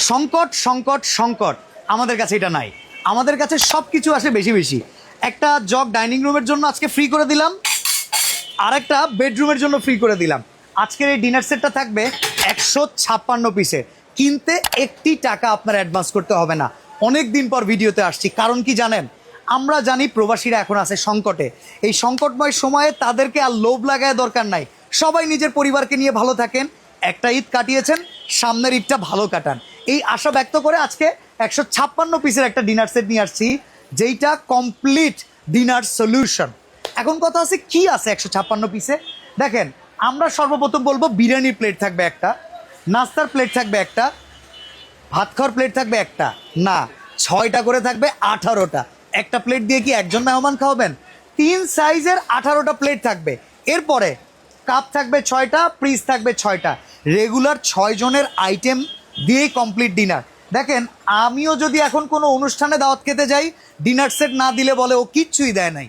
সংকট সংকট সংকট আমাদের কাছে এটা নাই। আমাদের কাছে সব কিছু আসে বেশি বেশি। একটা জগ ডাইনিং রুমের জন্য আজকে ফ্রি করে দিলাম, আর একটা বেডরুমের জন্য ফ্রি করে দিলাম। আজকের এই ডিনার সেটটা থাকবে 156 পিসে। কিনতে একটি টাকা আপনার অ্যাডভান্স করতে হবে না। অনেক দিন পর ভিডিওতে আসছি, কারণ কি জানেন? আমরা জানি প্রবাসীরা এখন আছে সংকটে। এই সংকটময় সময়ে তাদেরকে আর লোভ লাগায় দরকার নাই। সবাই নিজের পরিবারকে নিয়ে ভালো থাকেন। একটা ঈদ কাটিয়েছেন, সামনের ঈদটা ভালো কাটান, এই আশা ব্যক্ত করে আজকে 156 পিসের একটা ডিনার সেট নিয়ে আসছি, যেইটা কমপ্লিট ডিনার সলিউশন। এখন কথা আছে কি আছে 156 পিসে। দেখেন, আমরা সর্বপ্রথম বলবো বিরিয়ানির প্লেট থাকবে একটা, নাস্তার প্লেট থাকবে একটা, ভাত খাওয়ার প্লেট থাকবে একটা, না 6টা করে থাকবে 18টা। একটা প্লেট দিয়ে কি একজন মেহমান খাওয়াবেন? 3 সাইজের 18টা প্লেট থাকবে। এরপরে কাপ থাকবে 6টা, পিস থাকবে 6টা। রেগুলার 6 জনের আইটেম দিয়েই কমপ্লিট ডিনার। দেখেন, আমিও যদি এখন কোনো অনুষ্ঠানে দাওয়াত খেতে যাই, ডিনার সেট না দিলে বলে ও কিচ্ছুই দেয় নাই।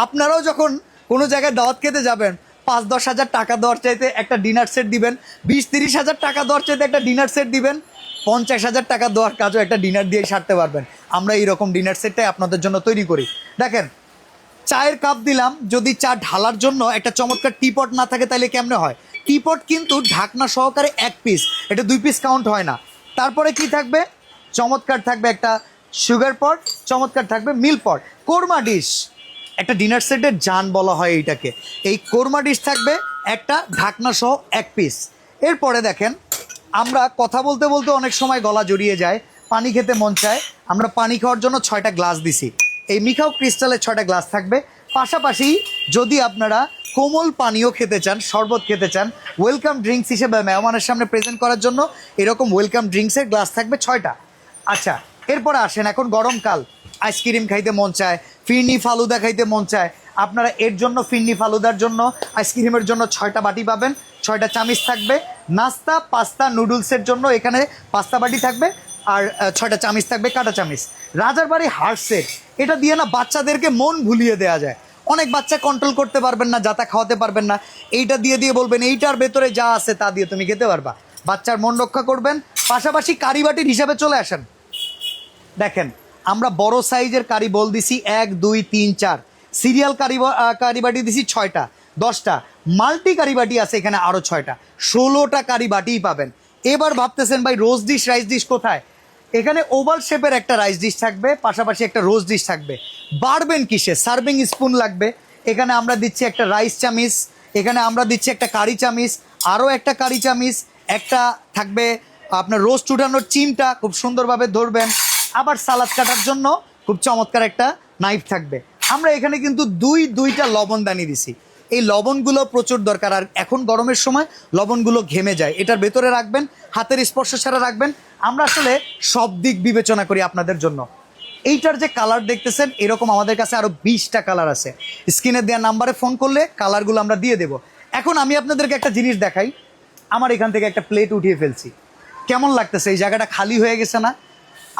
আপনারাও যখন কোনো জায়গায় দাওয়াত খেতে যাবেন, 5-10 হাজার টাকা দেওয়ার চাইতে একটা ডিনার সেট দিবেন, 20-30 হাজার টাকা দেওয়ার চাইতে একটা ডিনার সেট দিবেন, 50 হাজার টাকা দেওয়ার কাজও একটা ডিনার দিয়ে সারতে পারবেন। আমরা এইরকম ডিনার সেটটাই আপনাদের জন্য তৈরি করি। দেখেন, চায়ের কাপ দিলাম, যদি চা ঢালার জন্য একটা চমৎকার টিপট না থাকে তাহলে কেমনে হয়? টিপট কিন্তু ঢাকনা সহকারে 1 পিস, এটা 2 পিস কাউন্ট হয় না। তারপরে কি থাকবে? চমৎকার থাকবে একটা সুগার পট, চমৎকার থাকবে মিল পট, কোরমা ডিশ। একটা ডিনার সেটের জান বলা হয় এইটাকে। এই কোরমা ডিশ থাকবে একটা ঢাকনা সহ 1 পিস। এরপরে দেখেন, আমরা কথা বলতে বলতে অনেক সময় গলা জড়িয়ে যায়, পানি খেতে মন চায়। আমরা পানি খাওয়ার জন্য 6টা গ্লাস দিছি। এই মিখাও ক্রিস্টালের 6টা গ্লাস থাকবে। পাশাপাশি যদি আপনারা কোমল পানীয় খেতে চান, শরবত খেতে চান, ওয়েলকাম ড্রিঙ্কস হিসেবে মেহমানের সামনে প্রেজেন্ট করার জন্য এরকম ওয়েলকাম ড্রিঙ্কসের গ্লাস থাকবে 6টা। আচ্ছা, এরপরে আসেন, এখন গরমকাল, আইসক্রিম খাইতে মন চায়, ফিরনি ফালুদা খাইতে মন চায়। আপনারা এর জন্য ফিরনি ফালুদার জন্য, আইসক্রিমের জন্য 6টা বাটি পাবেন, 6টা চামিচ থাকবে। নাস্তা, পাস্তা, নুডলসের জন্য এখানে পাস্তা বাটি থাকবে, আর 6টা চামিচ থাকবে, কাঁটা চামিচ। রাজারবাড়ি হার্ট সেট, এটা দিয়ে না বাচ্চাদেরকে মন ভুলিয়ে দেওয়া যায়। অনেক বাচ্চা কন্ট্রোল করতে পারবেন না, যাতা খাওয়াতে পারবেন না, এইটা দিয়ে দিয়ে বলবেন এইটার ভেতরে যা আছে তা দিয়ে তুমি খেতে পারবা, বাচ্চার মন রক্ষা করবেন। পাশাপাশি কারি বাটির হিসাবে চলে আসেন। দেখেন, আমরা বড় সাইজের কারি বল দিছি 1, 2, 3, 4। সিরিয়াল কারিবাটি দিছি 6টা, 10টা। মাল্টি কারিবাটি আছে এখানে আরও 6টা, 16টা কারিবাটিই পাবেন। এবার ভাবতেছেন ভাই রোজ ডিশ রাইস ডিশ কোথায়? এখানে ওভাল শেপের একটা রাইস ডিশ থাকবে, পাশাপাশি একটা রোজ ডিশ থাকবে। বাড়বেন কিসে? সার্ভিং স্পুন লাগবে। এখানে আমরা দিচ্ছি একটা রাইস চামিচ, এখানে আমরা দিচ্ছি একটা কারি চামিচ, আরও একটা কারি চামিচ, একটা থাকবে আপনার রোস্ট উঠানোর চিমটা, খুব সুন্দরভাবে ধরবেন। আবার সালাদ কাটার জন্য খুব চমৎকার একটা নাইফ থাকবে। আমরা এখানে কিন্তু দুইটা লবণদানি দিছি। এই লবণগুলো প্রচুর দরকার, আর এখন গরমের সময় লবণগুলো ঘেমে যায়। এটার ভেতরে রাখবেন, হাতের স্পর্শ ছাড়া রাখবেন। আমরা আসলে সব দিক বিবেচনা করি আপনাদের জন্য। এইটার যে কালার দেখতেছেন, এরকম আমাদের কাছে আরও 20টা কালার আছে। স্ক্রিনে দেওয়া নাম্বারে ফোন করলে কালারগুলো আমরা দিয়ে দেবো। এখন আমি আপনাদেরকে একটা জিনিস দেখাই। আমার এখান থেকে একটা প্লেট উঠিয়ে ফেলছি, কেমন লাগতেছে? এই জায়গাটা খালি হয়ে গেছে না?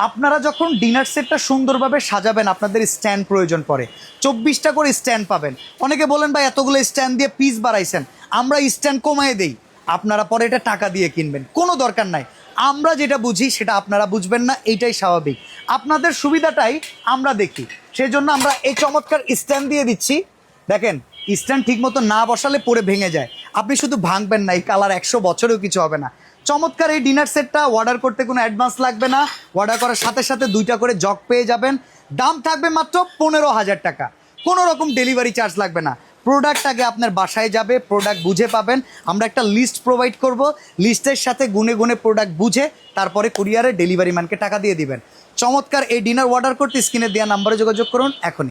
আপনারা যখন ডিনার সেটটা সুন্দরভাবে সাজাবেন, আপনাদের স্ট্যান্ড প্রয়োজন পড়ে। 24টা করে স্ট্যান্ড পাবেন। অনেকে বলেন ভাই এতগুলো স্ট্যান্ড দিয়ে পিস বাড়াইছেন, আমরা স্ট্যান্ড কমায় দেই, আপনারা পরে এটা টাকা দিয়ে কিনবেন, কোনো দরকার নাই। আমরা যেটা বুঝি সেটা আপনারা বুঝবেন না, এইটাই স্বাভাবিক। আপনাদের সুবিধাটাই আমরা দেখি, সেই জন্য আমরা এই চমৎকার স্ট্যান্ড দিয়ে দিচ্ছি। দেখেন, স্ট্যান্ড ঠিক মতো না বসালে পরে ভেঙে যায়। আপনি শুধু ভাঙবেন না, এই কালার 100 বছরেও কিছু হবে না। চমৎকার এই ডিনার সেটটা অর্ডার করতে কোনো অ্যাডভান্স লাগবে না। অর্ডার করার সাথে সাথে 2টা করে জগ পেয়ে যাবেন। দাম থাকবে মাত্র 15,000 টাকা। কোনো রকম ডেলিভারি চার্জ লাগবে না। প্রোডাক্ট আগে আপনার বাসায় যাবে, প্রোডাক্ট বুঝে পাবেন। আমরা একটা লিস্ট প্রোভাইড করব, লিস্টের সাথে গুনে গুনে প্রোডাক্ট বুঝে তারপরে কুরিয়ারে ডেলিভারি ম্যানকে টাকা দিয়ে দিবেন। চমৎকার এই ডিনার অর্ডার করতে স্ক্রিনে দেওয়া নাম্বারে যোগাযোগ করুন এখনই।